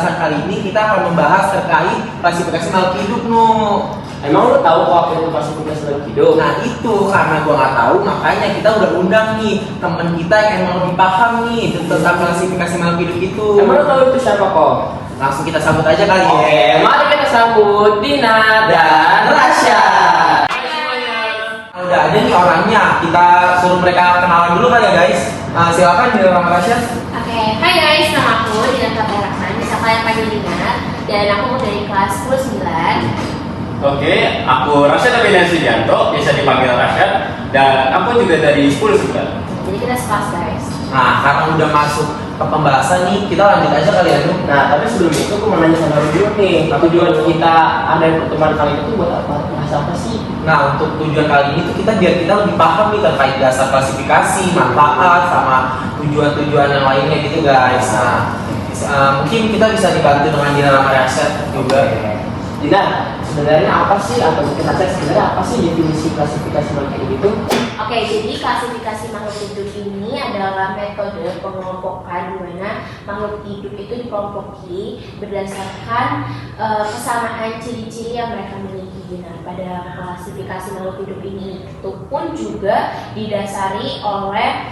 pembahasan kali ini kita akan membahas terkait klasifikasi makhluk hidup, Nu. Emang lu tahu kok apa itu klasifikasi makhluk hidup? Nah itu karena gua nggak tahu, makanya kita udah undang nih temen kita yang emang lebih paham nih tentang klasifikasi makhluk hidup itu. Emang lu tahu itu siapa kok? Langsung kita sambut aja kali ya. Oke, mari kita sambut Dina dan Rasya. Udah ada nih orangnya, kita suruh mereka kenalan dulu kali ya guys. Silakan Dina sama Rasya. Oke, hai guys, nama aku Dina Rahman, bisa kalian panggil Dina, dan aku dari kelas 10-9. Oke, aku Rasyad Abidin Sujanto, bisa dipanggil Rasyad, dan aku juga dari 10 juga. Jadi kita sekelas guys. Nah karena udah masuk ke pembahasan nih, kita lanjut aja kali ya, Nu. Nah, tapi sebelum itu aku mau nanya sama lu dulu nih. Tujuan kita ada pertemuan kali itu buat apa? Bahas apa sih? Nah untuk tujuan kali ini tuh biar kita lebih paham nih terkait dasar klasifikasi, manfaat, sama tujuan-tujuan yang lainnya gitu guys. Nah mungkin kita bisa dibantu dengan Dina sama Rasya juga. Dina, sebenarnya apa sih atau mungkin Rasya sebenarnya apa sih definisi klasifikasi makhluk hidup itu? Oke, jadi klasifikasi makhluk hidup ini adalah metode pengelompokan di mana makhluk hidup itu dikelompoki berdasarkan kesamaan ciri-ciri yang mereka miliki. Nah, pada klasifikasi makhluk hidup ini itu pun juga didasari oleh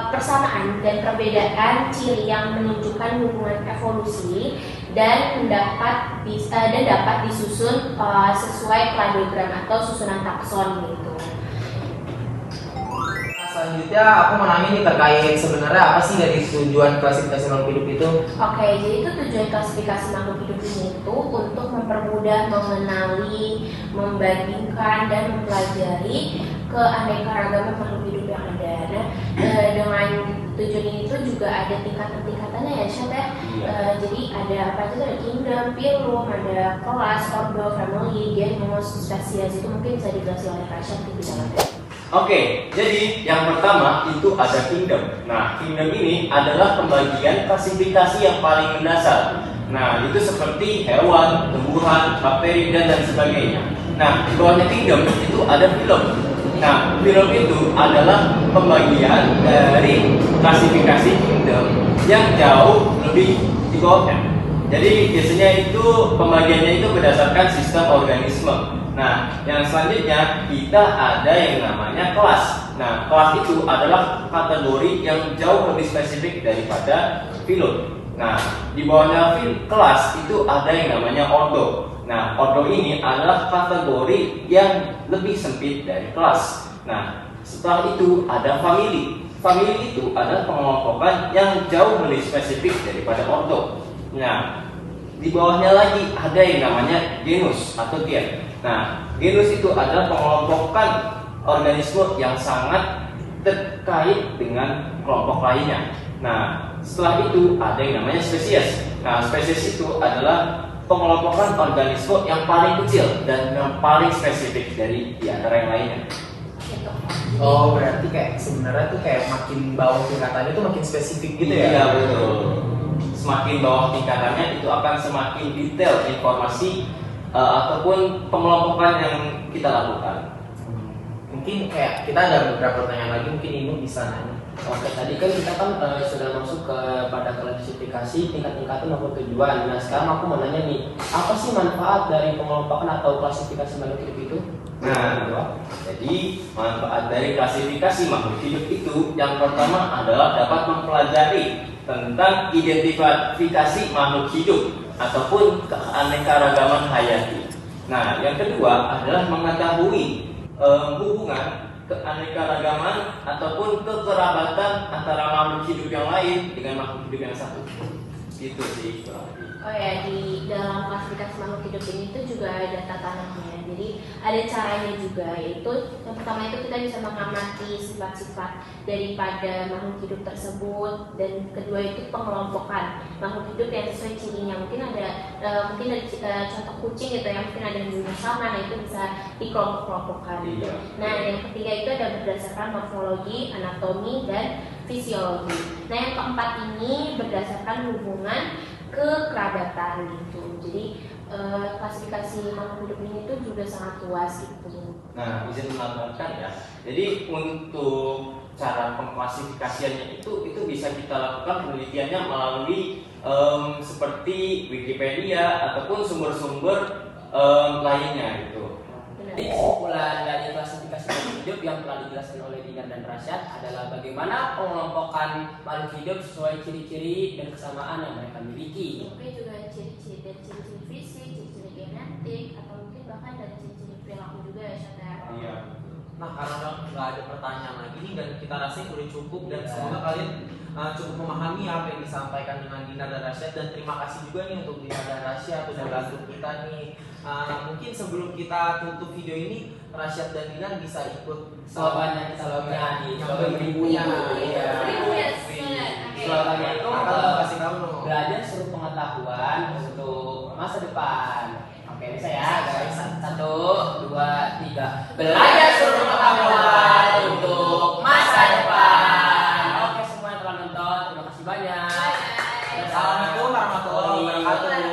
persamaan dan perbedaan ciri yang menunjukkan hubungan evolusi dan dapat disusun sesuai kladogram atau susunan takson gitu. Selanjutnya aku mau nanya nih terkait sebenarnya apa sih dari tujuan klasifikasi makhluk hidup itu? Oke, jadi itu tujuan klasifikasi makhluk hidup ini itu untuk mempermudah mengenali, membandingkan dan mempelajari keanekaragaman makhluk hidup yang ada. Nah, dengan tujuan ini tuh juga ada tingkatan-tingkatannya ya, Syed ya. Jadi ada apa aja tuh, ada kingdom, phylum, ada kelas, ordo, family, genus, spesies. Itu mungkin bisa dijelasin oleh Rasya di dalamnya. Oke, jadi yang pertama itu ada kingdom. Nah, kingdom ini adalah pembagian klasifikasi yang paling mendasar. Nah, itu seperti hewan, tumbuhan, bakteri, dan sebagainya. Nah, di bawahnya kingdom itu ada phylum. Nah, phylum itu adalah pembagian dari klasifikasi kingdom yang jauh lebih di bawahnya. Jadi biasanya itu pembagiannya itu berdasarkan sistem organisme. Nah, yang selanjutnya kita ada yang namanya kelas. Nah, kelas itu adalah kategori yang jauh lebih spesifik daripada phylum. Nah, di bawahnya kelas itu ada yang namanya ordo. Nah, ordo ini adalah kategori yang lebih sempit dari kelas. Nah, setelah itu ada family. Family itu adalah pengelompokan yang jauh lebih spesifik daripada ordo. Nah, di bawahnya lagi ada yang namanya genus atau tier. Nah, genus itu adalah pengelompokan organisme yang sangat terkait dengan kelompok lainnya. Nah, setelah itu ada yang namanya spesies. Nah, spesies itu adalah pengelompokan organisme yang paling kecil dan yang paling spesifik dari di antara yang lainnya. Oh berarti kayak sebenarnya tuh kayak makin bawah tingkatannya tuh makin spesifik gitu ya? Iya betul. Semakin bawah tingkatannya itu akan semakin detail informasi ataupun pengelompokan yang kita lakukan. Mungkin kayak kita ada beberapa pertanyaan lagi, mungkin Inu bisa nanya. Oke, tadi kan kita sudah masuk kepada klasifikasi tingkat-tingkatan maupun tujuan. Nah, sekarang aku mau nanya nih, apa sih manfaat dari pengelompokan atau klasifikasi makhluk hidup itu? Nah, jadi manfaat dari klasifikasi makhluk hidup itu yang pertama adalah dapat mempelajari tentang identifikasi makhluk hidup ataupun keanekaragaman hayati. Nah, yang kedua adalah mengetahui hubungan keanekaragaman ataupun kekerabatan antara makhluk hidup yang lain dengan makhluk hidup yang satu. Gitu sih. Oh ya, di dalam klasifikasi makhluk hidup ini tuh juga ada tataannya. Jadi ada caranya juga, yaitu yang pertama itu kita bisa mengamati sifat-sifat daripada makhluk hidup tersebut, dan kedua itu pengelompokan makhluk hidup yang sesuai cirinya. Mungkin ada contoh kucing gitu yang mungkin ada yang sama, nah itu bisa dikelompok-kelompokkan gitu. Nah, yang ketiga itu ada berdasarkan morfologi, anatomi, dan fisiologi. Nah, yang keempat ini berdasarkan hubungan kekerabatan gitu. Jadi klasifikasi makhluk hidup ini tuh juga sangat luas gitu. Nah, izin menambahkan ya. Jadi untuk cara pengklasifikasiannya itu bisa kita lakukan penelitiannya melalui seperti Wikipedia ataupun sumber-sumber lainnya gitu. Jadi kesimpulan dari klasifikasi makhluk hidup yang telah dijelaskan oleh Dinar dan Rasyad adalah bagaimana pengelompokan makhluk hidup sesuai ciri-ciri dan kesamaan yang mereka miliki. Mungkin juga ciri-ciri dan ciri-ciri fisik, ciri-ciri genetik, atau mungkin bahkan dari ciri-ciri perilaku juga ya Syed ya. Iya. Nah, karena nggak ada pertanyaan lagi nih, dan kita rasa udah cukup, dan Ya. semoga kalian cukup memahami apa yang disampaikan dengan Dinar dan Rasyad, dan terima kasih juga nih untuk Dinar dan Rasyad udah bantu kita nih. Mungkin sebelum kita tutup video ini, Rasyad dan Dinar bisa ikut Slogannya kita nyanyi, yang slogan beribunya. Iya. Beribu ya, slogan. Oke. Slogannya itu Kasih tahu dong. belajar seluruh pengetahuan untuk masa depan. Oke, bisa ya guys. 1, 2, 3. Belajar seluruh pengetahuan untuk masa depan. Oke, semua yang telah nonton, terima kasih banyak. Bye. Assalamualaikum warahmatullahi wabarakatuh.